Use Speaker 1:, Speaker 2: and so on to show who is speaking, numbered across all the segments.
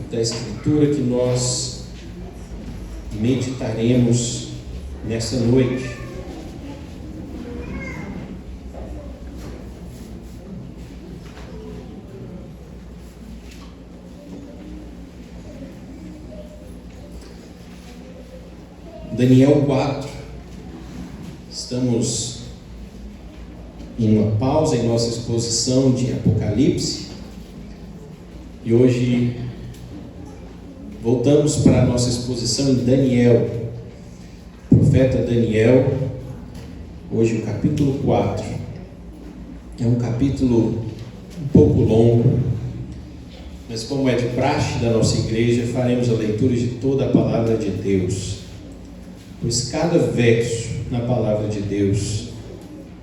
Speaker 1: Da Escritura que nós meditaremos nessa noite. Daniel 4. Estamos em uma pausa em nossa exposição de Apocalipse e hoje voltamos para a nossa exposição em Daniel, profeta Daniel. Hoje o capítulo 4 é um capítulo um pouco longo, mas como é de praxe da nossa igreja, faremos a leitura de toda a palavra de Deus, pois cada verso na palavra de Deus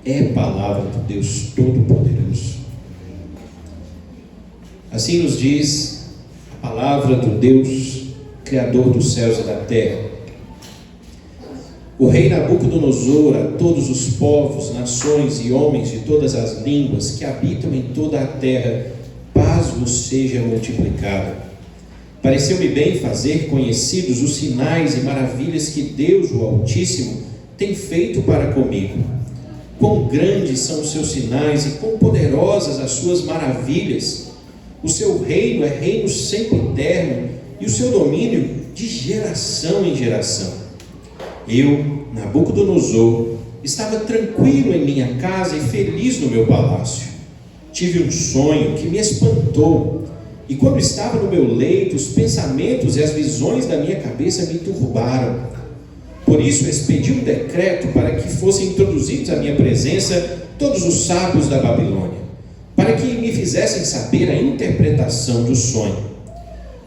Speaker 1: é palavra do Deus Todo-Poderoso. Assim nos diz a palavra do Deus, Criador dos céus e da terra. O rei Nabucodonosor, a todos os povos, nações e homens de todas as línguas que habitam em toda a terra, paz vos seja multiplicada. Pareceu-me bem fazer conhecidos os sinais e maravilhas que Deus, o Altíssimo, tem feito para comigo. Quão grandes são os seus sinais e quão poderosas as suas maravilhas! O seu reino é reino sempre eterno e o seu domínio de geração em geração. Eu, Nabucodonosor, estava tranquilo em minha casa e feliz no meu palácio. Tive um sonho que me espantou, e quando estava no meu leito, os pensamentos e as visões da minha cabeça me turbaram. Por isso expedi um decreto para que fossem introduzidos à minha presença todos os sábios da Babilônia, para que me fizessem saber a interpretação do sonho.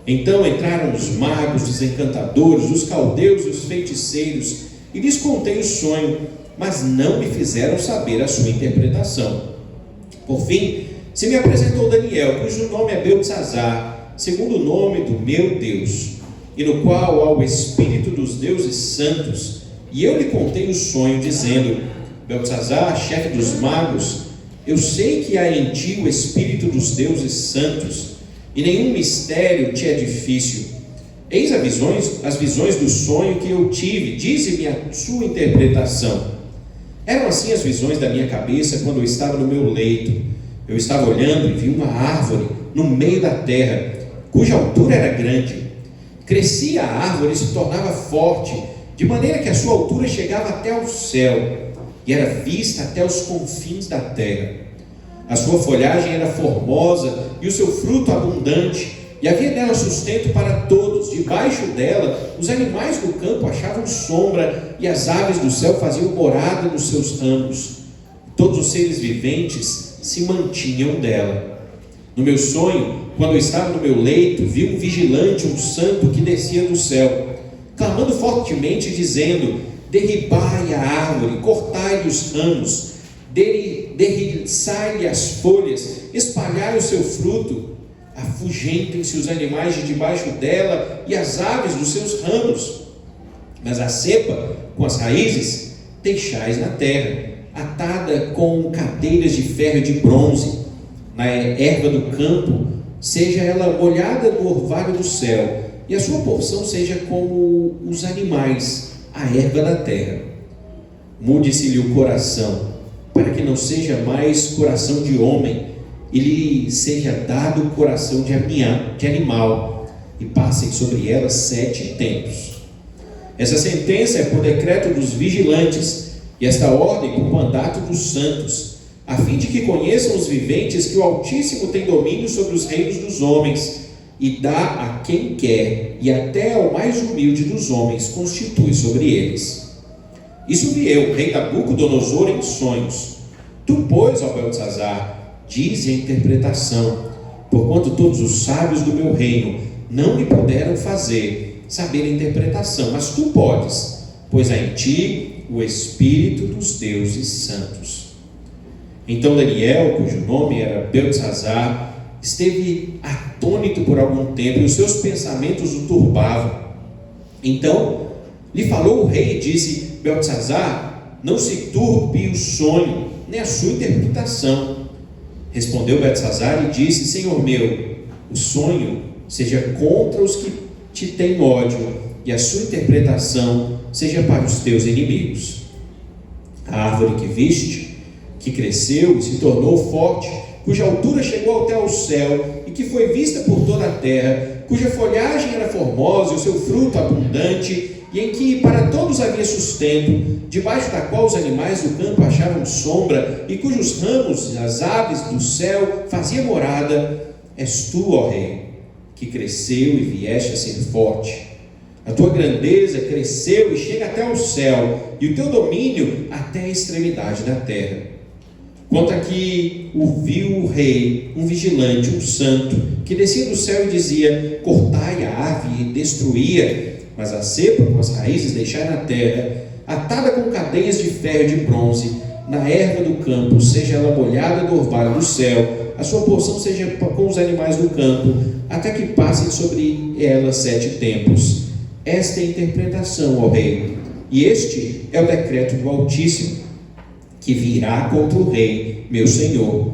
Speaker 1: Então entraram os magos, os encantadores, os caldeus e os feiticeiros, e lhes contei o sonho, mas não me fizeram saber a sua interpretação. Por fim, se me apresentou Daniel, cujo nome é Beltesazar, segundo o nome do meu Deus, e no qual há o Espírito dos deuses santos, e eu lhe contei o sonho, dizendo: Beltesazar, chefe dos magos, eu sei que há em ti o Espírito dos deuses santos, e nenhum mistério te é difícil. Eis as visões do sonho que eu tive, dize-me a sua interpretação. Eram assim as visões da minha cabeça quando eu estava no meu leito. Eu estava olhando e vi uma árvore no meio da terra, cuja altura era grande. Crescia a árvore e se tornava forte, de maneira que a sua altura chegava até ao céu, e era vista até os confins da terra. A sua folhagem era formosa e o seu fruto abundante, e havia nela sustento para todos. Debaixo dela, os animais do campo achavam sombra, e as aves do céu faziam morada nos seus ramos. Todos os seres viventes se mantinham dela. No meu sonho, quando eu estava no meu leito, vi um vigilante, um santo, que descia do céu, clamando fortemente, dizendo: derribai a árvore, cortai-lhe os ramos, derriçai-lhe as folhas, espalhai o seu fruto, afugentem-se os animais de debaixo dela e as aves dos seus ramos, mas a cepa com as raízes deixais na terra, atada com cadeiras de ferro e de bronze. Na erva do campo seja ela molhada no orvalho do céu, e a sua porção seja como os animais, a erva da terra. Mude-se-lhe o coração, para que não seja mais coração de homem, e lhe seja dado o coração de animal, e passem sobre ela 7 tempos. Essa sentença é por decreto dos vigilantes, e esta ordem por mandato dos santos, a fim de que conheçam os viventes que o Altíssimo tem domínio sobre os reinos dos homens, e dá a quem quer, e até ao mais humilde dos homens constitui sobre eles. Isso vi eu, rei Nabucodonosor, em sonhos. Tu, pois, ó Beltesazar, dize a interpretação, porquanto todos os sábios do meu reino não lhe puderam fazer saber a interpretação, mas tu podes, pois há em ti o Espírito dos deuses santos. Então Daniel, cujo nome era Beltesazar, esteve atônito por algum tempo, e os seus pensamentos o turbavam. Então lhe falou o rei e disse: Beltesazar, não se turbe o sonho, nem a sua interpretação. Respondeu Beltesazar e disse: Senhor meu, o sonho seja contra os que te têm ódio, e a sua interpretação seja para os teus inimigos. A árvore que viste, que cresceu e se tornou forte, cuja altura chegou até ao céu, e que foi vista por toda a terra, cuja folhagem era formosa e o seu fruto abundante, e em que para todos havia sustento, debaixo da qual os animais do campo achavam sombra, e cujos ramos as aves do céu faziam morada, és tu, ó Rei, que cresceu e vieste a ser forte. A tua grandeza cresceu e chega até ao céu, e o teu domínio até a extremidade da terra. Quanto a que ouviu o rei, um vigilante, um santo, que descia do céu e dizia: cortai a árvore e destruía, mas a cepa com as raízes deixai na terra, atada com cadeias de ferro e de bronze, na erva do campo, seja ela molhada do orvalho do céu, a sua porção seja com os animais do campo, até que passem sobre ela 7 tempos. Esta é a interpretação, ó rei, e este é o decreto do Altíssimo, que virá contra o rei, meu senhor.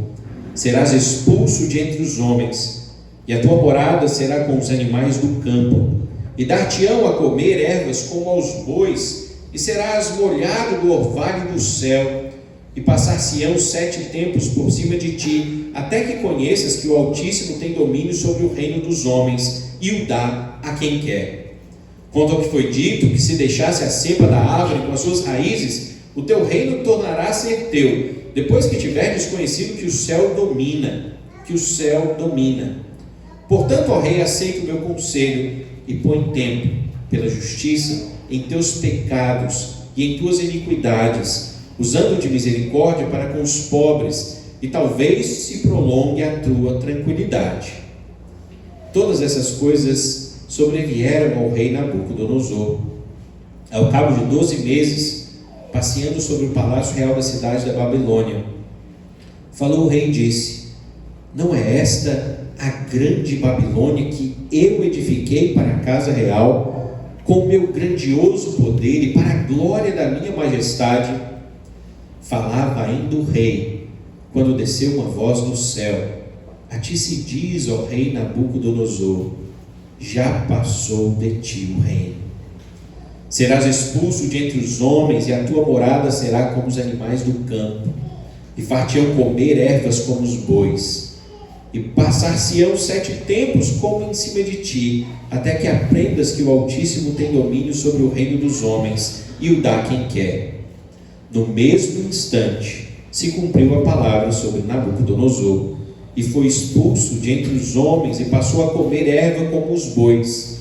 Speaker 1: Serás expulso de entre os homens, e a tua morada será com os animais do campo, e dar-te-ão a comer ervas como aos bois, e serás molhado do orvalho do céu, e passar-se-ão 7 tempos por cima de ti, até que conheças que o Altíssimo tem domínio sobre o reino dos homens, e o dá a quem quer. Quanto ao que foi dito, que se deixasse a cepa da árvore com as suas raízes, o teu reino tornará a ser teu, depois que tiveres conhecido que o céu domina. Portanto, ó rei, aceita o meu conselho, e põe tempo, pela justiça, em teus pecados e em tuas iniquidades, usando de misericórdia para com os pobres, e talvez se prolongue a tua tranquilidade. Todas essas coisas sobrevieram ao rei Nabucodonosor. Ao cabo de 12 meses, passeando sobre o palácio real da cidade da Babilônia, falou o rei e disse: não é esta a grande Babilônia que eu edifiquei para a casa real, com o meu grandioso poder e para a glória da minha majestade? Falava ainda o rei, quando desceu uma voz do céu: a ti se diz, ó rei Nabucodonosor, já passou de ti o reino. Serás expulso de entre os homens, e a tua morada será como os animais do campo, e far-te-ão comer ervas como os bois, e passar-se-ão 7 tempos como em cima de ti, até que aprendas que o Altíssimo tem domínio sobre o reino dos homens, e o dá quem quer. No mesmo instante se cumpriu a palavra sobre Nabucodonosor, e foi expulso de entre os homens, e passou a comer erva como os bois,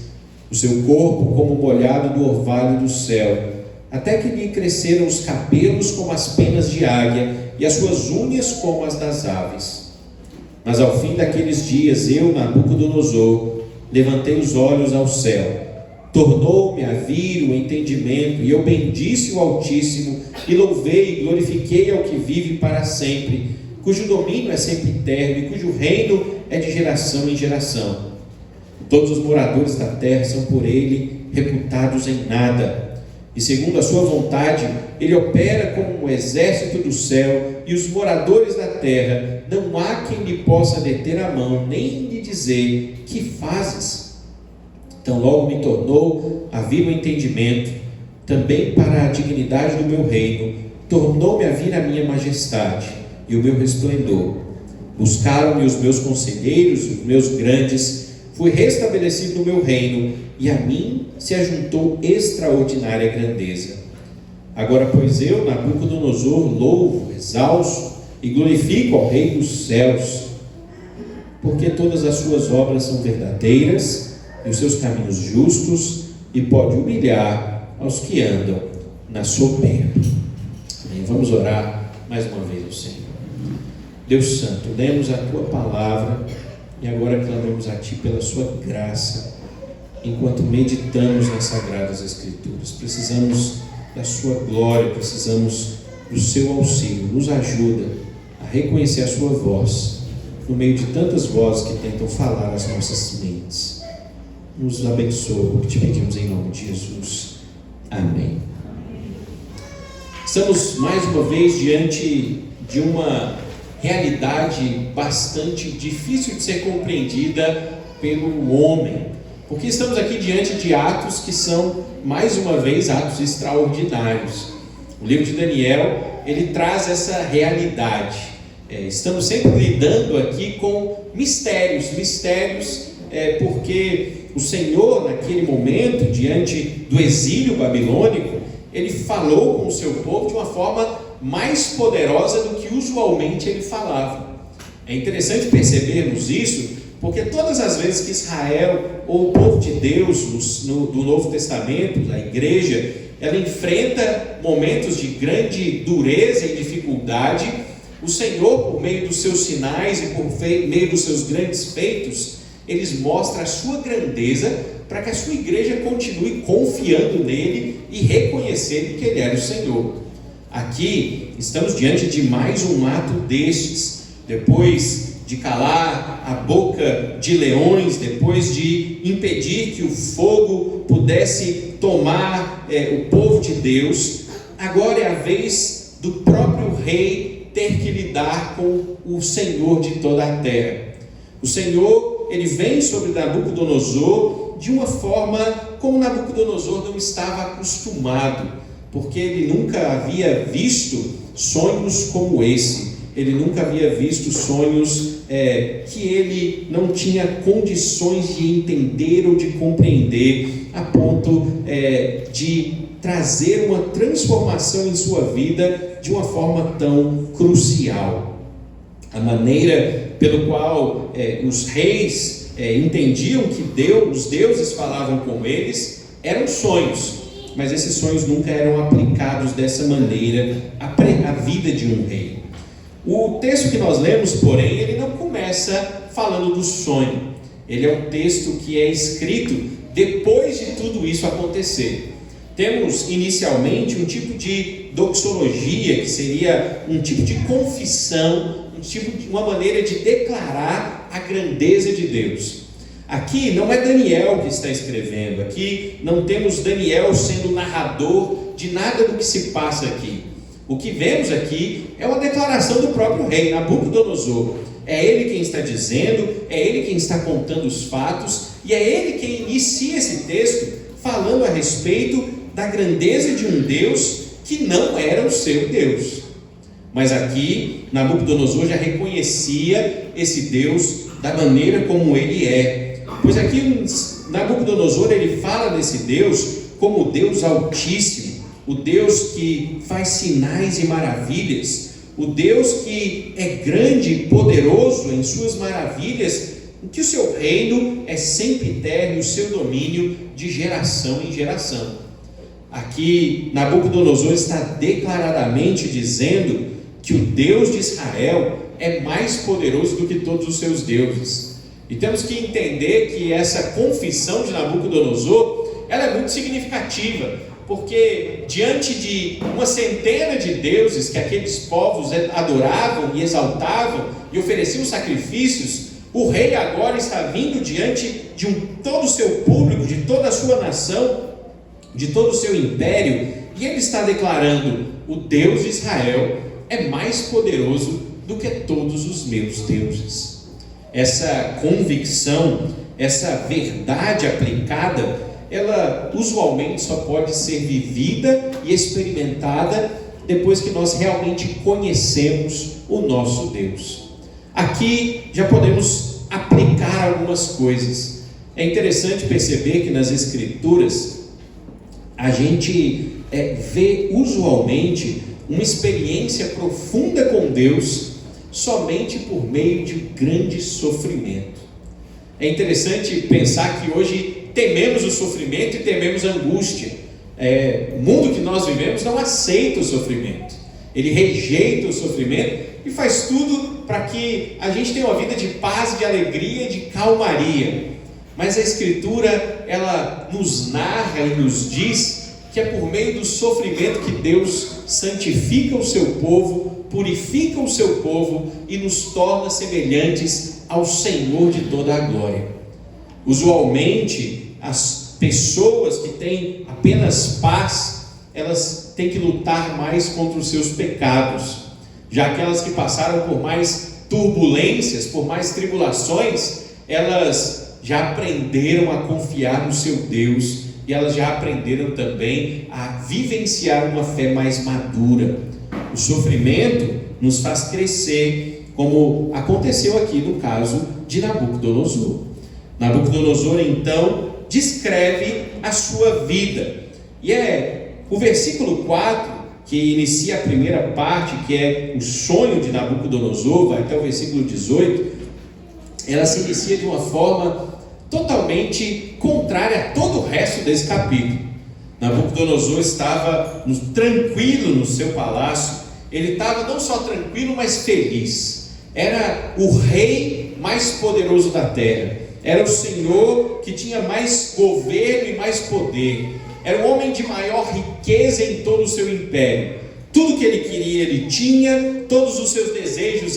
Speaker 1: o seu corpo como molhado do orvalho do céu, até que lhe cresceram os cabelos como as penas de águia, e as suas unhas como as das aves. Mas ao fim daqueles dias, eu, Nabucodonosor, levantei os olhos ao céu, tornou-me a vir o entendimento, e eu bendisse o Altíssimo, e louvei e glorifiquei ao que vive para sempre, cujo domínio é sempre eterno, e cujo reino é de geração em geração. Todos os moradores da terra são por ele reputados em nada, e segundo a sua vontade, ele opera como um exército do céu, e os moradores da terra, não há quem lhe possa deter a mão, nem lhe dizer: que fazes? Então logo me tornou a vir o entendimento, também para a dignidade do meu reino, tornou-me a vir a minha majestade e o meu resplendor. Buscaram-me os meus conselheiros, os meus grandes, fui restabelecido no meu reino, e a mim se ajuntou extraordinária grandeza. Agora, pois eu, Nabucodonosor, louvo, exalço e glorifico ao Rei dos céus, porque todas as suas obras são verdadeiras e os seus caminhos justos, e pode humilhar aos que andam na soberba. Amém. Vamos orar mais uma vez ao Senhor. Deus Santo, demos a Tua palavra e agora clamamos a Ti pela Sua graça, enquanto meditamos nas Sagradas Escrituras. Precisamos da Sua glória, precisamos do Seu auxílio. Nos ajuda a reconhecer a Sua voz no meio de tantas vozes que tentam falar às nossas mentes. Nos abençoa, o que te pedimos em nome de Jesus. Amém. Estamos mais uma vez diante de uma realidade bastante difícil de ser compreendida pelo homem, porque estamos aqui diante de atos que são, mais uma vez, atos extraordinários. O livro de Daniel, ele traz essa realidade. Estamos sempre lidando aqui com mistérios, porque o Senhor, naquele momento, diante do exílio babilônico, ele falou com o seu povo de uma forma mais poderosa do que usualmente ele falava. É interessante percebermos isso, porque todas as vezes que Israel, ou o povo de Deus do Novo Testamento, a igreja, ela enfrenta momentos de grande dureza e dificuldade, o Senhor, por meio dos seus sinais e por meio dos seus grandes feitos, eles mostram a sua grandeza para que a sua igreja continue confiando nele e reconhecendo que ele era o Senhor. Aqui estamos diante de mais um ato destes, depois de calar a boca de leões, depois de impedir que o fogo pudesse tomar o povo de Deus. Agora é a vez do próprio rei ter que lidar com o Senhor de toda a terra. O Senhor, ele vem sobre Nabucodonosor de uma forma como Nabucodonosor não estava acostumado, porque ele nunca havia visto sonhos como esse. Ele nunca havia visto sonhos que ele não tinha condições de entender ou de compreender, a ponto de trazer uma transformação em sua vida de uma forma tão crucial. A maneira pelo qual os reis entendiam que os deuses falavam com eles eram sonhos, mas esses sonhos nunca eram aplicados dessa maneira à vida de um rei. O texto que nós lemos, porém, ele não começa falando do sonho. Ele é um texto que é escrito depois de tudo isso acontecer. Temos inicialmente um tipo de doxologia, que seria um tipo de confissão, uma maneira de declarar a grandeza de Deus. Aqui não é Daniel que está escrevendo, aqui não temos Daniel sendo narrador de nada do que se passa aqui. O que vemos aqui é uma declaração do próprio rei, Nabucodonosor. É ele quem está dizendo, é ele quem está contando os fatos, e é ele quem inicia esse texto falando a respeito da grandeza de um Deus que não era o seu Deus. Mas aqui, Nabucodonosor já reconhecia esse Deus da maneira como ele é. Pois aqui, Nabucodonosor, ele fala desse Deus como o Deus Altíssimo, o Deus que faz sinais e maravilhas, o Deus que é grande e poderoso em suas maravilhas, que o seu reino é sempre eterno, o seu domínio de geração em geração. Aqui, Nabucodonosor está declaradamente dizendo que o Deus de Israel é mais poderoso do que todos os seus deuses. E temos que entender que essa confissão de Nabucodonosor, ela é muito significativa, porque diante de uma centena de deuses que aqueles povos adoravam e exaltavam e ofereciam sacrifícios, o rei agora está vindo diante de todo o seu público, de toda a sua nação, de todo o seu império, e ele está declarando: o Deus de Israel é mais poderoso do que todos os meus deuses. Essa convicção, essa verdade aplicada, ela usualmente só pode ser vivida e experimentada depois que nós realmente conhecemos o nosso Deus. Aqui já podemos aplicar algumas coisas. É interessante perceber que nas Escrituras a gente vê usualmente uma experiência profunda com Deus somente por meio de grande sofrimento. É interessante pensar que hoje tememos o sofrimento e tememos a angústia. O mundo que nós vivemos não aceita o sofrimento, ele rejeita o sofrimento e faz tudo para que a gente tenha uma vida de paz, de alegria, de calmaria. Mas a Escritura, ela nos narra e nos diz que é por meio do sofrimento que Deus santifica o seu povo, purifica o seu povo e nos torna semelhantes ao Senhor de toda a glória. Usualmente, as pessoas que têm apenas paz, elas têm que lutar mais contra os seus pecados. Já aquelas que passaram por mais turbulências, por mais tribulações, elas já aprenderam a confiar no seu Deus e elas já aprenderam também a vivenciar uma fé mais madura. O sofrimento nos faz crescer, como aconteceu aqui no caso de Nabucodonosor. Nabucodonosor então descreve a sua vida, e é o versículo 4 que inicia a primeira parte, que é o sonho de Nabucodonosor, vai até o versículo 18. Ela se inicia de uma forma totalmente contrária a todo o resto desse capítulo. Nabucodonosor estava tranquilo no seu palácio. Ele estava não só tranquilo, mas feliz. Era o rei mais poderoso da terra, era o Senhor que tinha mais governo e mais poder, era o homem de maior riqueza em todo o seu império. Tudo que ele queria ele tinha, todos os seus desejos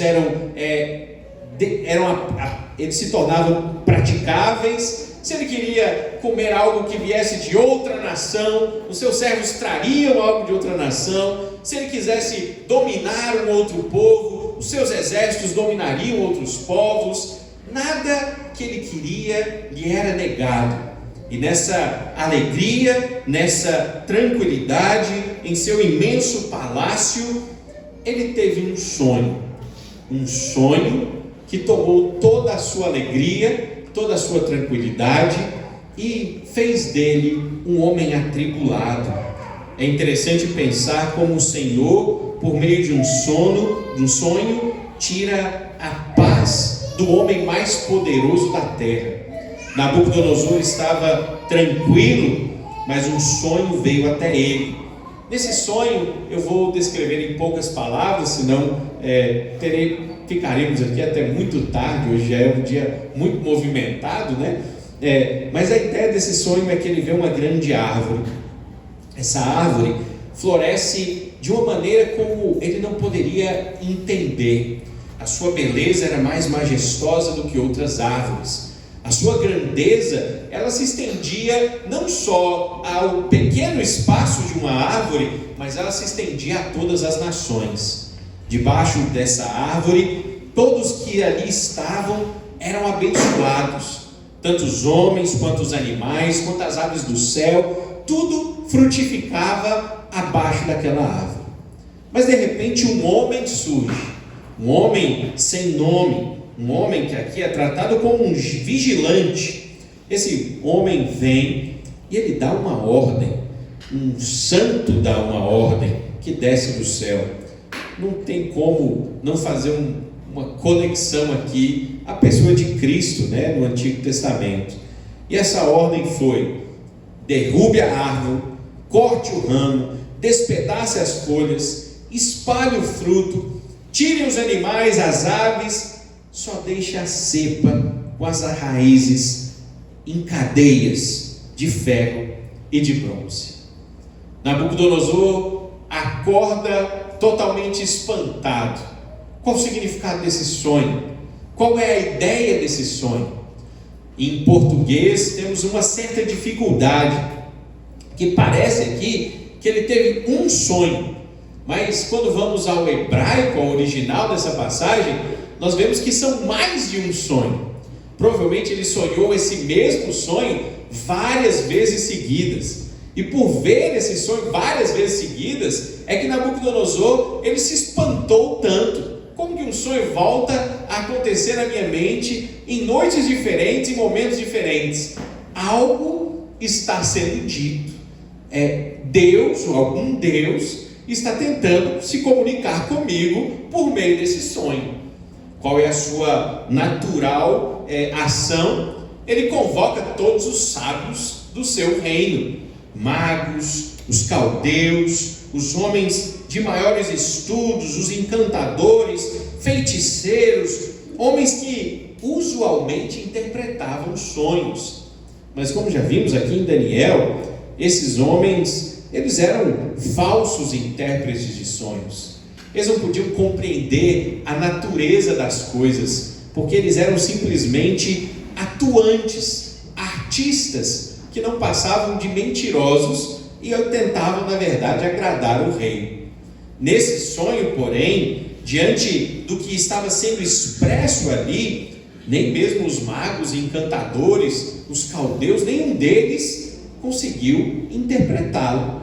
Speaker 1: eles se tornavam praticáveis. Se ele queria comer algo que viesse de outra nação, os seus servos trariam algo de outra nação. Se ele quisesse dominar um outro povo, os seus exércitos dominariam outros povos. Nada que ele queria lhe era negado. E nessa alegria, nessa tranquilidade, em seu imenso palácio, ele teve um sonho que tomou toda a sua alegria, toda a sua tranquilidade e fez dele um homem atribulado. É interessante pensar como o Senhor, por meio de um sonho, tira a paz do homem mais poderoso da terra. Nabucodonosor estava tranquilo, mas um sonho veio até ele. Nesse sonho, eu vou descrever em poucas palavras, senão ficaremos aqui até muito tarde. Hoje já é um dia muito movimentado, né? Mas a ideia desse sonho é que ele vê uma grande árvore. Essa árvore floresce de uma maneira como ele não poderia entender. A sua beleza era mais majestosa do que outras árvores. A sua grandeza, ela se estendia não só ao pequeno espaço de uma árvore, mas ela se estendia a todas as nações. Debaixo dessa árvore, todos que ali estavam eram abençoados, tanto os homens, quanto os animais, quanto as aves do céu, tudo frutificava abaixo daquela árvore. Mas de repente um homem surge, um homem sem nome, um homem que aqui é tratado como um vigilante. Esse homem vem e ele dá uma ordem, um santo dá uma ordem que desce do céu. Não tem como não fazer uma conexão aqui à pessoa de Cristo, né, no Antigo Testamento. E essa ordem foi: derrube a árvore, corte o ramo, despedace as folhas, espalhe o fruto, tire os animais, as aves, só deixe a cepa com as raízes em cadeias de ferro e de bronze. Nabucodonosor acorda totalmente espantado. Qual o significado desse sonho? Qual é a ideia desse sonho? Em português temos uma certa dificuldade, que parece aqui que ele teve um sonho, mas quando vamos ao hebraico, ao original dessa passagem, nós vemos que são mais de um sonho. Provavelmente ele sonhou esse mesmo sonho várias vezes seguidas. E por ver esse sonho várias vezes seguidas, é que Nabucodonosor, ele se espantou tanto. Como que um sonho volta a acontecer na minha mente em noites diferentes, em momentos diferentes? Algo está sendo dito. Deus, ou algum Deus, está tentando se comunicar comigo por meio desse sonho. Qual é a sua natural ação? Ele convoca todos os sábios do seu reino, magos, os caldeus, os homens de maiores estudos, os encantadores, feiticeiros, homens que usualmente interpretavam sonhos. Mas como já vimos aqui em Daniel, esses homens, eles eram falsos intérpretes de sonhos. Eles não podiam compreender a natureza das coisas, porque eles eram simplesmente atuantes, artistas, que não passavam de mentirosos e tentavam, na verdade, agradar o rei. Nesse sonho, porém, diante do que estava sendo expresso ali, nem mesmo os magos e encantadores, os caldeus, nenhum deles conseguiu interpretá-lo.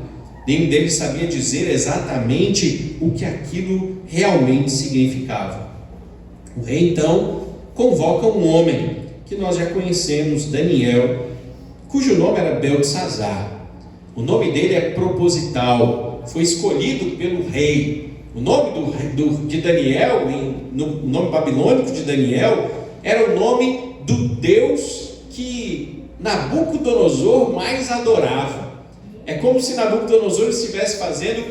Speaker 1: Nenhum deles sabia dizer exatamente o que aquilo realmente significava. O rei então convoca um homem que nós já conhecemos, Daniel, cujo nome era Beltesazar. O nome dele é proposital, foi escolhido pelo rei. O nome de Daniel, o nome babilônico de Daniel, era o nome do Deus que Nabucodonosor mais adorava. É como se Nabucodonosor estivesse fazendo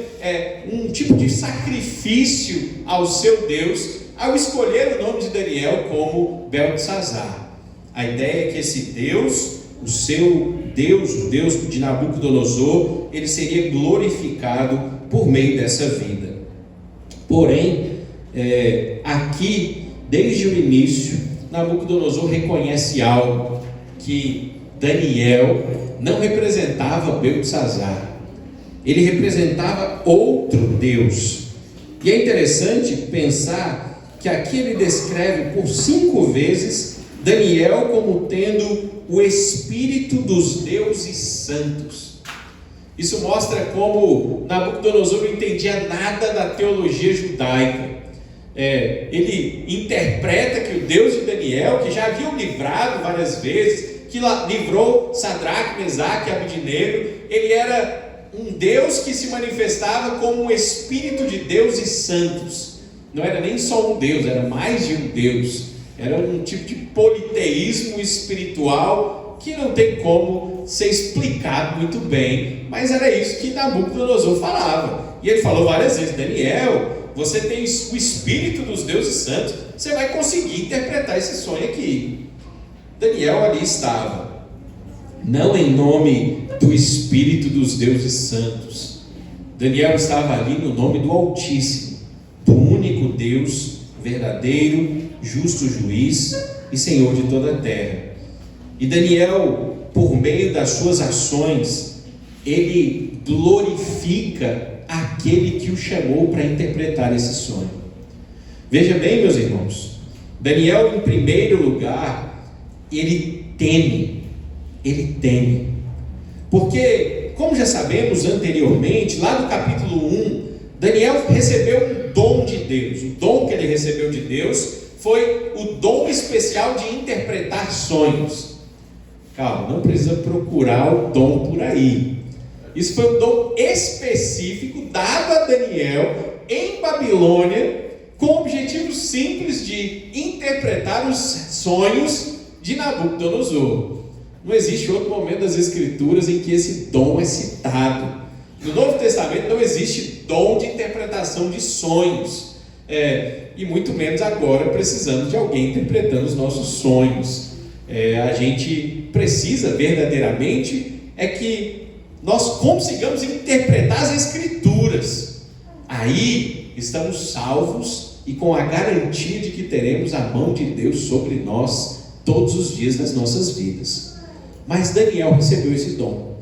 Speaker 1: um tipo de sacrifício ao seu Deus, ao escolher o nome de Daniel como Beltesazar. A ideia é que esse Deus, o seu Deus, o Deus de Nabucodonosor, ele seria glorificado por meio dessa vida. Porém, aqui, desde o início, Nabucodonosor reconhece algo, que Daniel não representava Beltesazar, ele representava outro Deus. E é interessante pensar que aqui ele descreve por 5 vezes Daniel como tendo o espírito dos deuses santos. Isso mostra como Nabucodonosor não entendia nada da teologia judaica. Ele interpreta que o Deus de Daniel, que já havia o livrado várias vezes, que livrou Sadraque, Mesaque e Abidnego, ele era um Deus que se manifestava como um espírito de deuses santos. Não era nem só um Deus, era mais de um Deus. Era um tipo de politeísmo espiritual que não tem como ser explicado muito bem, mas era isso que Nabucodonosor falava. E ele falou várias vezes: Daniel, você tem o espírito dos deuses santos, você vai conseguir interpretar esse sonho aqui. Daniel ali estava, não em nome do espírito dos deuses santos. Daniel estava ali no nome do Altíssimo, do único Deus verdadeiro, justo juiz e Senhor de toda a terra. E Daniel, por meio das suas ações, ele glorifica aquele que o chamou para interpretar esse sonho. Veja bem, meus irmãos, Daniel, em primeiro lugar, ele teme, porque, como já sabemos anteriormente, lá no capítulo 1, Daniel recebeu um dom de Deus. O dom que ele recebeu de Deus foi o dom especial de interpretar sonhos. Calma, não precisa procurar o dom por aí. Isso foi um dom específico dado a Daniel em Babilônia, com o objetivo simples de interpretar os sonhos de Nabucodonosor. Não existe outro momento das Escrituras em que esse dom é citado. No Novo Testamento não existe dom de interpretação de sonhos, e muito menos agora precisamos de alguém interpretando os nossos sonhos. A gente precisa verdadeiramente que nós consigamos interpretar as Escrituras. Aí estamos salvos e com a garantia de que teremos a mão de Deus sobre nós todos os dias das nossas vidas. Mas Daniel recebeu esse dom.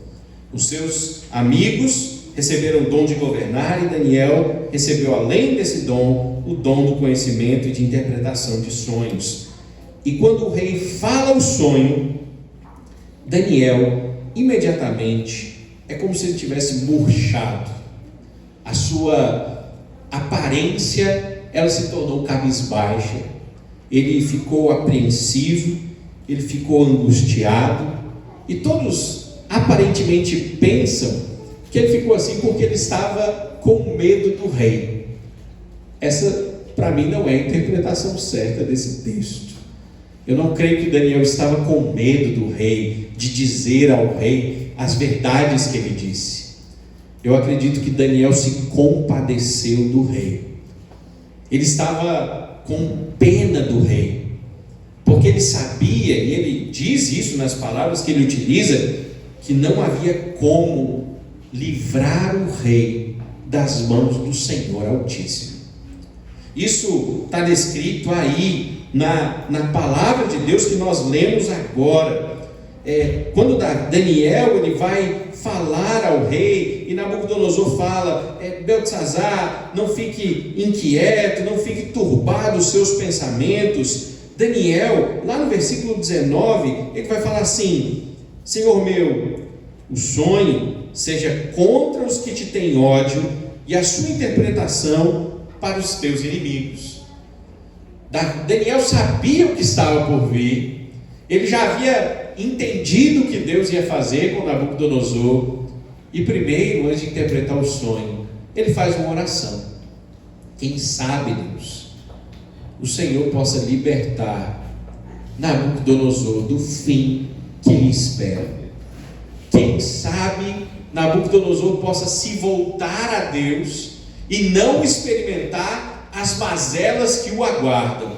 Speaker 1: Os seus amigos receberam o dom de governar, e Daniel recebeu, além desse dom, o dom do conhecimento e de interpretação de sonhos. E quando o rei fala o sonho, Daniel imediatamente é como se ele tivesse murchado. A sua aparência, ela se tornou cabisbaixa. Ele ficou apreensivo, ele ficou angustiado, e todos aparentemente pensam que ele ficou assim porque ele estava com medo do rei. Essa, para mim, não é a interpretação certa desse texto. Eu não creio que Daniel estava com medo do rei, de dizer ao rei as verdades que ele disse. Eu acredito que Daniel se compadeceu do rei. Ele estava com pena do rei, porque ele sabia, e ele diz isso nas palavras que ele utiliza, que não havia como livrar o rei das mãos do Senhor Altíssimo. Isso está descrito aí na palavra de Deus que nós lemos agora. Quando Daniel ele vai falar ao rei, e Nabucodonosor fala: Beltesazar, não fique inquieto, não fique turbado os seus pensamentos. Daniel, lá no versículo 19, ele vai falar assim: Senhor meu, o sonho seja contra os que te têm ódio e a sua interpretação para os teus inimigos. Daniel sabia o que estava por vir, ele já havia entendido o que Deus ia fazer com Nabucodonosor, e primeiro, antes de interpretar o sonho, ele faz uma oração. Quem sabe, Deus, o Senhor possa libertar Nabucodonosor do fim que lhe espera. Quem sabe Nabucodonosor possa se voltar a Deus e não experimentar as mazelas que o aguardam.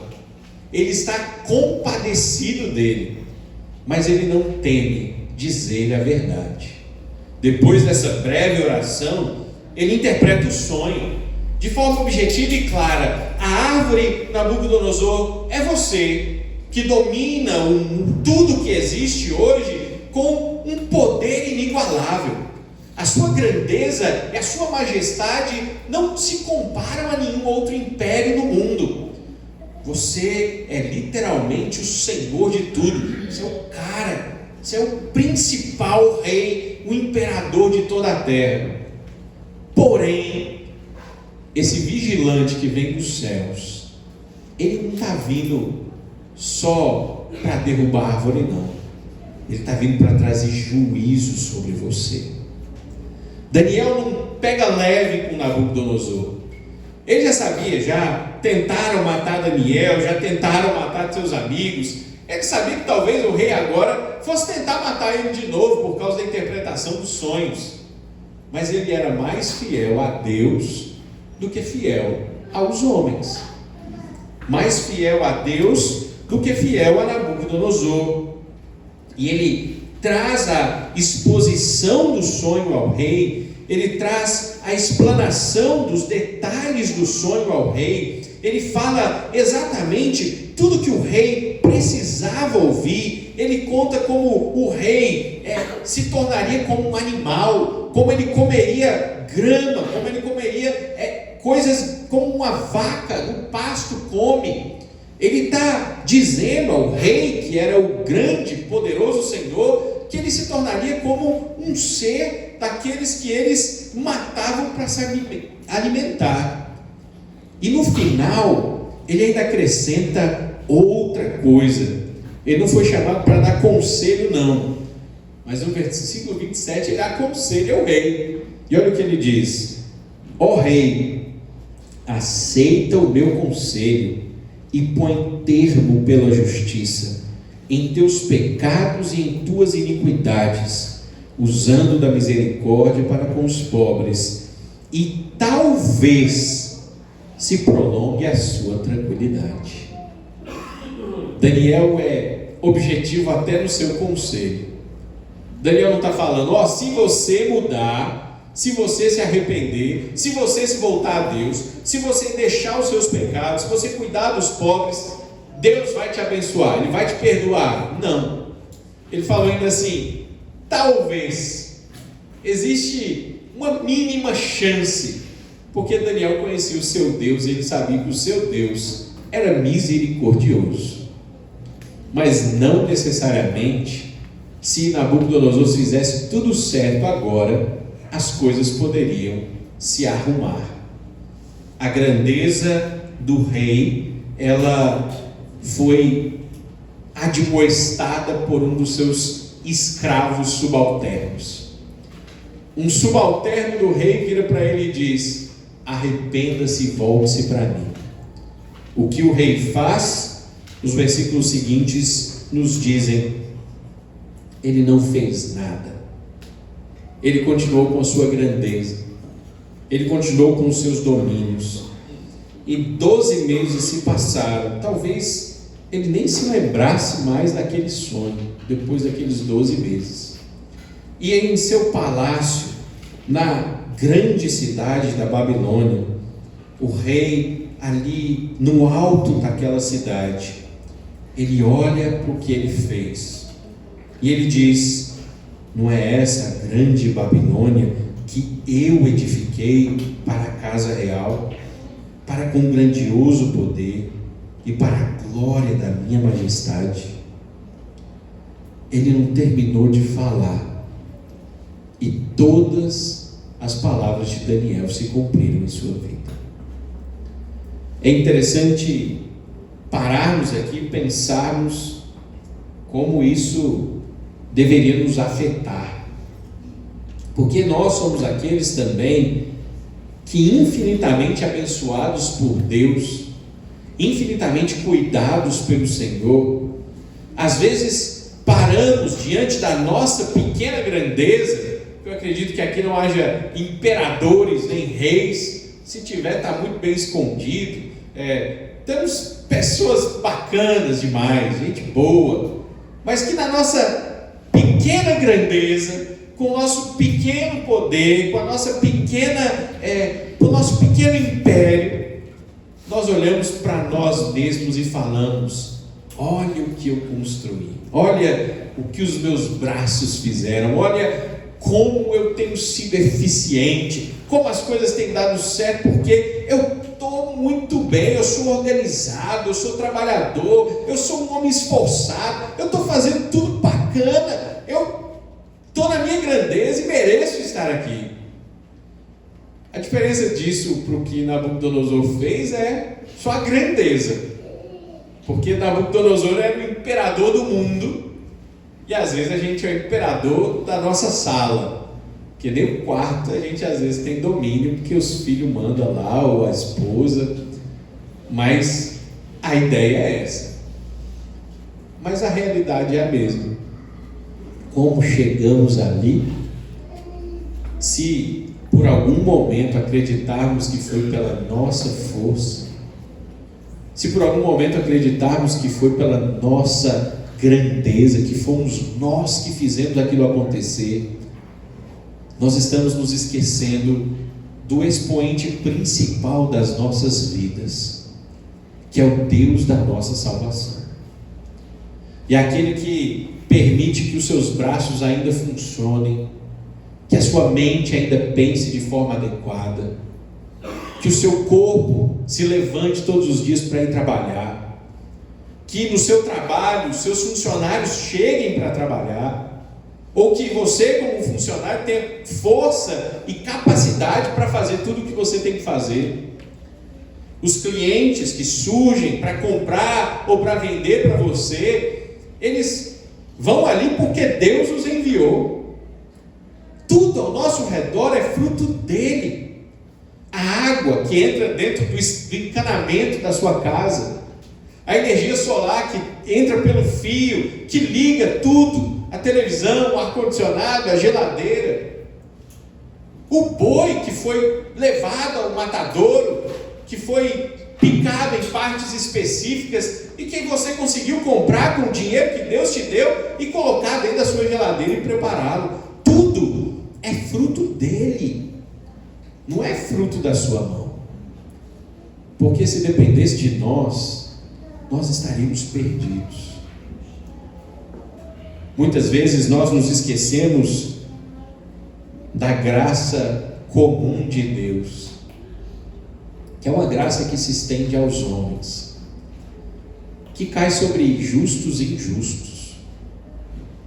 Speaker 1: Ele está compadecido dele, mas ele não teme dizer a verdade. Depois dessa breve oração, ele interpreta o sonho de forma objetiva e clara. A árvore, Nabucodonosor, é você que domina tudo que existe hoje com um poder inigualável. A sua grandeza e a sua majestade não se comparam a nenhum outro império no mundo. Você é literalmente o Senhor de tudo. Você é o cara, você é o principal rei, o imperador de toda a terra. Porém, esse vigilante que vem dos céus, ele não está vindo só para derrubar a árvore, não. Ele está vindo para trazer juízo sobre você. Daniel não pega leve com Nabucodonosor. Ele já sabia, já tentaram matar Daniel, já tentaram matar seus amigos. Ele sabia que talvez o rei agora fosse tentar matar ele de novo por causa da interpretação dos sonhos. Mas ele era mais fiel a Deus do que fiel aos homens. Mais fiel a Deus do que fiel a Nabucodonosor. E ele traz a exposição do sonho ao rei, ele traz a explanação dos detalhes do sonho ao rei, ele fala exatamente tudo que o rei precisava ouvir. Ele conta como o rei se tornaria como um animal, como ele comeria grama, como ele comeria coisas como uma vaca, o pasto come. Ele está dizendo ao rei, que era o grande, poderoso Senhor, que ele se tornaria como um ser daqueles que eles matavam para se alimentar. E no final, ele ainda acrescenta outra coisa. Ele não foi chamado para dar conselho, não. Mas no versículo 27, ele aconselha o rei. E olha o que ele diz: ó rei, aceita o meu conselho e põe termo pela justiça em teus pecados e em tuas iniquidades, usando da misericórdia para com os pobres, e talvez se prolongue a sua tranquilidade. Daniel é objetivo até no seu conselho. Daniel não está falando, se você mudar, se você se arrepender, se você se voltar a Deus, se você deixar os seus pecados, se você cuidar dos pobres, Deus vai te abençoar, Ele vai te perdoar. Não. Ele falou ainda assim, talvez, existe uma mínima chance, porque Daniel conhecia o seu Deus, e ele sabia que o seu Deus era misericordioso. Mas não necessariamente, se Nabucodonosor fizesse tudo certo agora, as coisas poderiam se arrumar. A grandeza do rei, ela foi admoestada por um dos seus escravos subalternos. Um subalterno do rei vira para ele e diz: arrependa-se e volte-se para mim. O que o rei faz, os versículos seguintes nos dizem: ele não fez nada. Ele continuou com a sua grandeza, ele continuou com os seus domínios, e 12 meses se passaram. Talvez ele nem se lembrasse mais daquele sonho, depois daqueles 12 meses. E em seu palácio, na grande cidade da Babilônia, o rei ali no alto daquela cidade, ele olha para o que ele fez, e ele diz: não é essa a grande Babilônia que eu edifiquei para a casa real, para com grandioso poder e para a glória da minha majestade. Ele não terminou de falar, e todas as palavras de Daniel se cumpriram em sua vida. É interessante pararmos aqui e pensarmos como isso deveria nos afetar, porque nós somos aqueles também que, infinitamente abençoados por Deus, infinitamente cuidados pelo Senhor, às vezes paramos diante da nossa pequena grandeza. Eu acredito que aqui não haja imperadores nem reis, se tiver está muito bem escondido. Temos pessoas bacanas demais, gente boa, mas que na nossa pequena grandeza, com o nosso pequeno poder, com a nossa com o nosso pequeno império, nós olhamos para nós mesmos e falamos: olha o que eu construí, olha o que os meus braços fizeram, olha como eu tenho sido eficiente, como as coisas têm dado certo, porque eu estou muito bem, eu sou organizado, eu sou trabalhador, eu sou um homem esforçado, eu estou fazendo tudo bacana, eu estou na minha grandeza e mereço estar aqui. A diferença disso para o que Nabucodonosor fez é só a grandeza, porque Nabucodonosor era o imperador do mundo, e às vezes a gente é o imperador da nossa sala, porque nem o quarto a gente às vezes tem domínio, porque os filhos mandam lá, ou a esposa, mas a ideia é essa. Mas a realidade é a mesma. Como chegamos ali? Se por algum momento acreditarmos que foi pela nossa força, se por algum momento acreditarmos que foi pela nossa grandeza, que fomos nós que fizemos aquilo acontecer, nós estamos nos esquecendo do expoente principal das nossas vidas, que é o Deus da nossa salvação, e aquele que permite que os seus braços ainda funcionem, que a sua mente ainda pense de forma adequada, que o seu corpo se levante todos os dias para ir trabalhar, que no seu trabalho os seus funcionários cheguem para trabalhar, ou que você como funcionário tenha força e capacidade para fazer tudo o que você tem que fazer. Os clientes que surgem para comprar ou para vender para você, eles vão ali porque Deus os enviou. Tudo ao nosso redor é fruto dele. A água que entra dentro do encanamento da sua casa, a energia solar que entra pelo fio, que liga tudo, a televisão, o ar-condicionado, a geladeira, o boi que foi levado ao matadouro, que foi picado em partes específicas e que você conseguiu comprar com o dinheiro que Deus te deu e colocar dentro da sua geladeira e prepará-lo. Tudo é fruto dele, não é fruto da sua mão, porque se dependesse de nós estaríamos perdidos. Muitas vezes nós nos esquecemos da graça comum de Deus, que é uma graça que se estende aos homens, que cai sobre justos e injustos,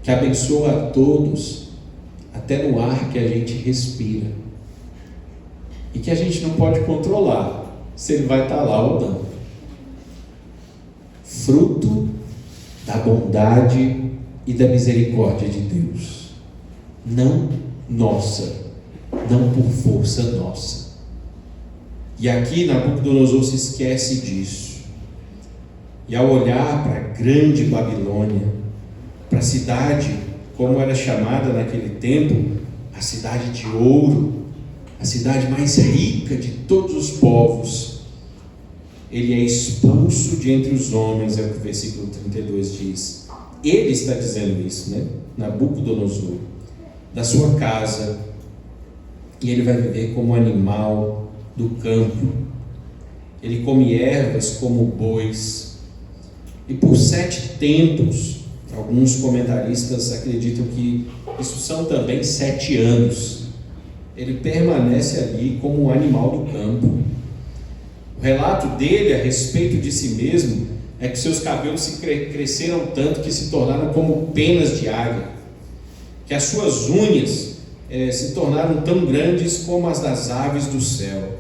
Speaker 1: que abençoa a todos, até no ar que a gente respira, e que a gente não pode controlar se ele vai estar lá ou não. Fruto da bondade e da misericórdia de Deus, não nossa, não por força nossa. E aqui Nabucodonosor se esquece disso, e ao olhar para a grande Babilônia, para a cidade, como era chamada naquele tempo, a cidade de ouro, a cidade mais rica de todos os povos, ele é expulso de entre os homens, é o que o versículo 32 diz. Ele está dizendo isso, né? Nabucodonosor, da sua casa, e ele vai viver como animal do campo. Ele come ervas como bois, e por 7 tempos, alguns comentaristas acreditam que isso são também 7 anos, ele permanece ali como um animal do campo. O relato dele a respeito de si mesmo é que seus cabelos cresceram tanto que se tornaram como penas de águia, que as suas unhas se tornaram tão grandes como as das aves do céu.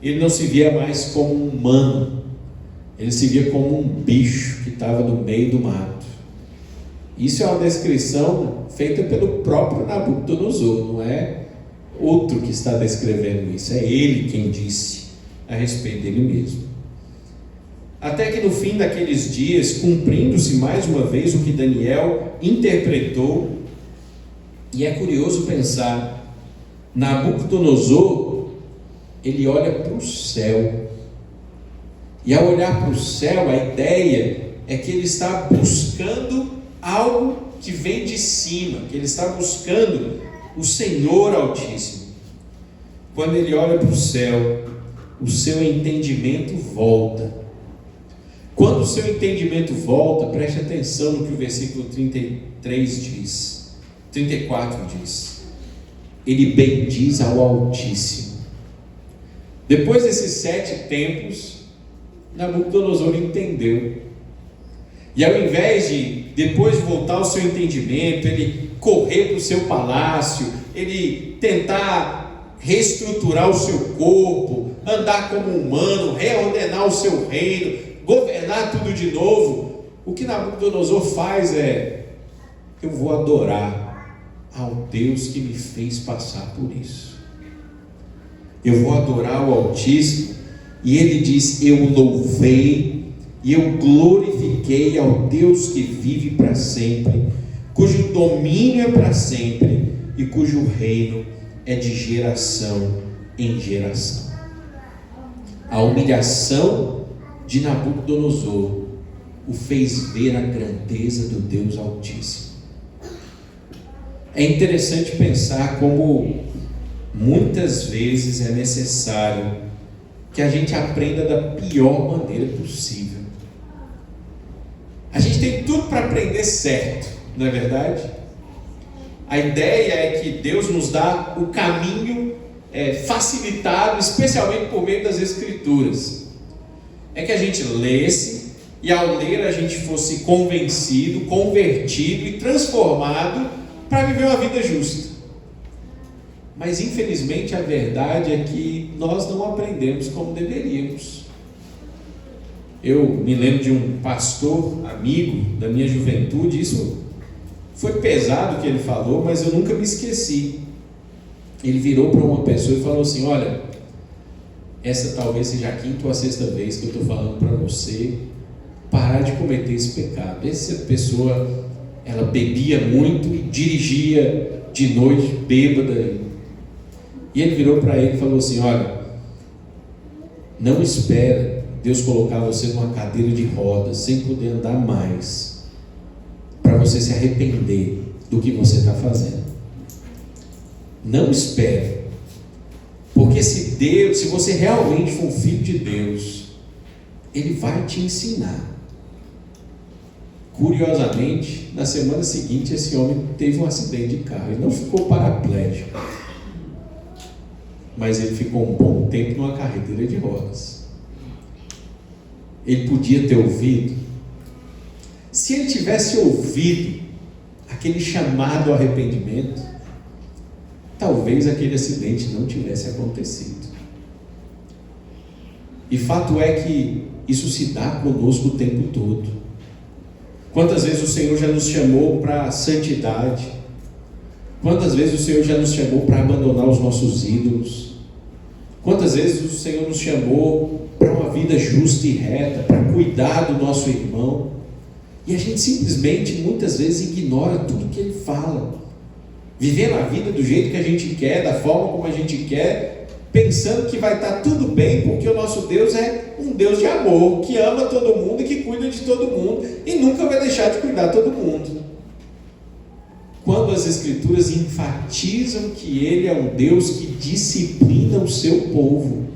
Speaker 1: Ele não se via mais como um humano, ele se via como um bicho que estava no meio do mato. Isso é uma descrição feita pelo próprio Nabucodonosor, não é outro que está descrevendo isso, é ele quem disse a respeito dele mesmo. Até que no fim daqueles dias, cumprindo-se mais uma vez o que Daniel interpretou, e é curioso pensar, Nabucodonosor, ele olha para o céu, e ao olhar para o céu, a ideia é que ele está buscando algo que vem de cima, que ele está buscando o Senhor Altíssimo. Quando ele olha para o céu, o seu entendimento volta. Quando o seu entendimento volta, preste atenção no que o versículo 34 diz. Ele bendiz ao Altíssimo. Depois desses 7 tempos, Nabucodonosor entendeu. E ao invés de, depois de voltar ao seu entendimento, ele correr para o seu palácio, ele tentar reestruturar o seu corpo, andar como humano, reordenar o seu reino, governar tudo de novo, o que Nabucodonosor faz é: eu vou adorar ao Deus que me fez passar por isso. Eu vou adorar o Altíssimo. E ele diz: eu louvei e eu glorifiquei ao Deus que vive para sempre, cujo domínio é para sempre e cujo reino é de geração em geração. A humilhação de Nabucodonosor o fez ver a grandeza do Deus Altíssimo. É interessante pensar como muitas vezes é necessário que a gente aprenda da pior maneira possível. A gente tem tudo para aprender certo, não é verdade? A ideia é que Deus nos dá o caminho facilitado, especialmente por meio das Escrituras. É que a gente lesse, e ao ler a gente fosse convencido, convertido e transformado para viver uma vida justa. Mas infelizmente a verdade é que nós não aprendemos como deveríamos. Eu me lembro de um pastor amigo da minha juventude, isso foi pesado o que ele falou, mas eu nunca me esqueci. Ele virou para uma pessoa e falou assim: olha, essa talvez seja a 5ª ou a 6ª vez que eu estou falando para você parar de cometer esse pecado. Essa pessoa, ela bebia muito e dirigia de noite bêbada. E ele virou para ele e falou assim: olha, não espera Deus colocar você numa cadeira de rodas sem poder andar mais, para você se arrepender do que você está fazendo. Não espere, porque se você realmente for um filho de Deus, Ele vai te ensinar. Curiosamente, na semana seguinte, esse homem teve um acidente de carro. Ele não ficou paraplégico, mas ele ficou um bom tempo numa carreteira de rodas. Ele podia ter ouvido. Se ele tivesse ouvido aquele chamado ao arrependimento, talvez aquele acidente não tivesse acontecido. E fato é que isso se dá conosco o tempo todo. Quantas vezes o Senhor já nos chamou para a santidade? Quantas vezes o Senhor já nos chamou para abandonar os nossos ídolos? Quantas vezes o Senhor nos chamou para uma vida justa e reta, para cuidar do nosso irmão? E a gente simplesmente, muitas vezes, ignora tudo que Ele fala, vivendo a vida do jeito que a gente quer, da forma como a gente quer, pensando que vai estar tudo bem, porque o nosso Deus é um Deus de amor, que ama todo mundo e que cuida de todo mundo, e nunca vai deixar de cuidar de todo mundo. Quando as Escrituras enfatizam que Ele é um Deus que disciplina o seu povo,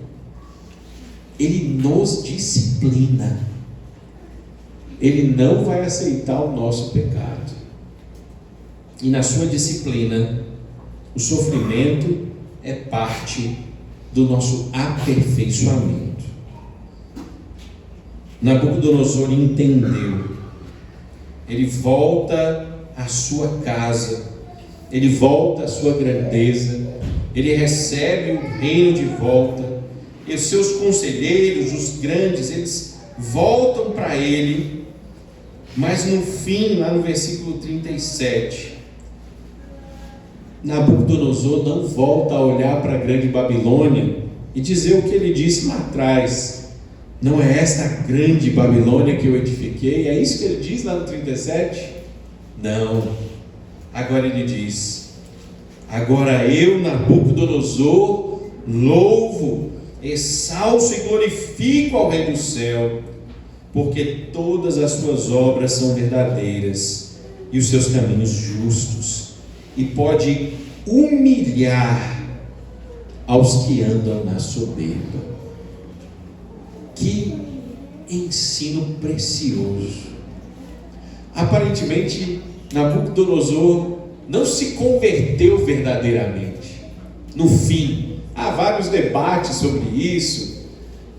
Speaker 1: Ele nos disciplina. Ele não vai aceitar o nosso pecado. E na sua disciplina, o sofrimento é parte do nosso aperfeiçoamento. Nabucodonosor entendeu. Ele volta à sua casa, ele volta à sua grandeza, ele recebe o reino de volta, e os seus conselheiros, os grandes, eles voltam para ele. Mas no fim, lá no versículo 37, Nabucodonosor não volta a olhar para a grande Babilônia e dizer o que ele disse lá atrás: não é esta grande Babilônia que eu edifiquei? É isso que ele diz lá no 37? Não. Agora ele diz: agora eu, Nabucodonosor, louvo, exalço e glorifico ao Rei do céu, porque todas as suas obras são verdadeiras e os seus caminhos justos, e pode humilhar aos que andam na soberba. Que ensino precioso! Aparentemente, Nabucodonosor não se converteu verdadeiramente. No fim, há vários debates sobre isso,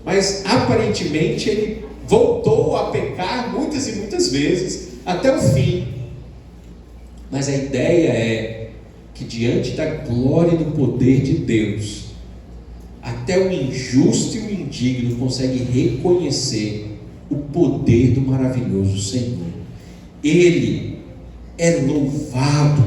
Speaker 1: mas aparentemente ele voltou a pecar muitas e muitas vezes até o fim. Mas a ideia é que diante da glória e do poder de Deus, até o injusto e o indigno consegue reconhecer o poder do maravilhoso Senhor. Ele é louvado,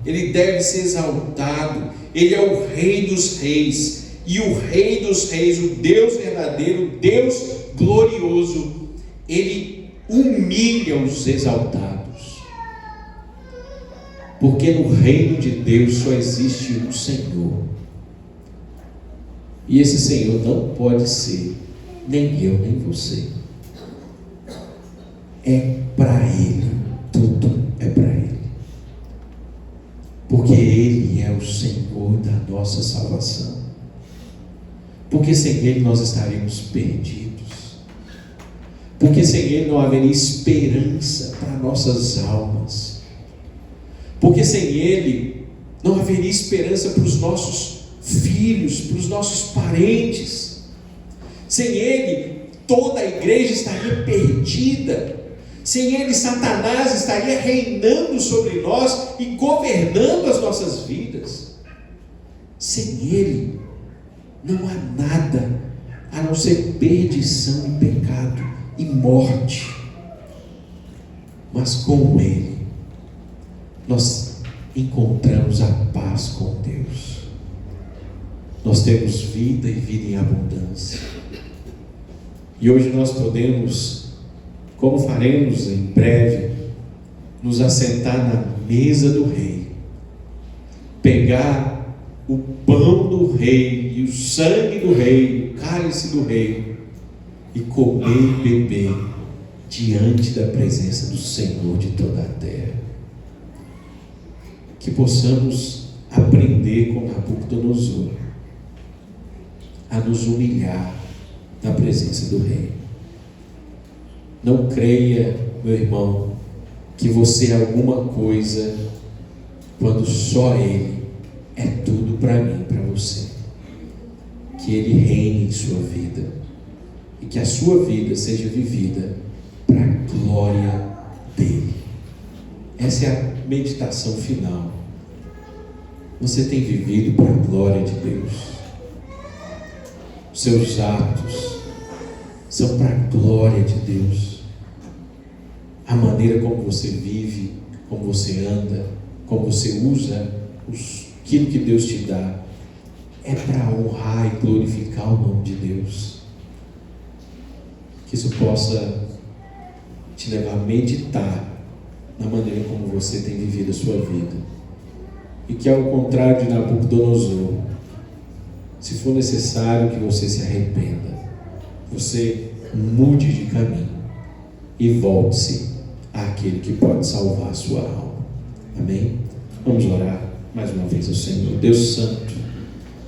Speaker 1: ele deve ser exaltado, ele é o Rei dos Reis, e o Rei dos Reis, o Deus verdadeiro, o Deus glorioso, ele humilha os exaltados, porque no reino de Deus só existe um Senhor, e esse Senhor não pode ser nem eu nem você. É para Ele, tudo é para Ele, porque Ele é o Senhor da nossa salvação, porque sem Ele nós estaríamos perdidos, porque sem Ele não haveria esperança para nossas almas, porque sem Ele não haveria esperança para os nossos filhos, para os nossos parentes. Sem Ele toda a igreja estaria perdida. Sem Ele, Satanás estaria reinando sobre nós e governando as nossas vidas. Sem Ele, não há nada a não ser perdição e pecado e morte. Mas com Ele, nós encontramos a paz com Deus. Nós temos vida e vida em abundância. E hoje nós podemos, como faremos em breve, nos assentar na mesa do Rei, pegar o pão do Rei e o sangue do Rei, o cálice do Rei, e comer e beber diante da presença do Senhor de toda a terra. Que possamos aprender com Nabucodonosor a nos humilhar na presença do Rei. Não creia, meu irmão, que você é alguma coisa quando só Ele é tudo para mim, para você. Que Ele reine em sua vida e que a sua vida seja vivida para a glória dEle. Essa é a meditação final. Você tem vivido para a glória de Deus? Seus atos são para a glória de Deus. A maneira como você vive, como você anda, como você usa aquilo que Deus te dá, é para honrar e glorificar o nome de Deus. Que isso possa te levar a meditar na maneira como você tem vivido a sua vida, e que, ao contrário de Nabucodonosor, se for necessário que você se arrependa, você mude de caminho e volte-se àquele que pode salvar a sua alma. Amém? Vamos orar mais uma vez ao Senhor. Deus Santo,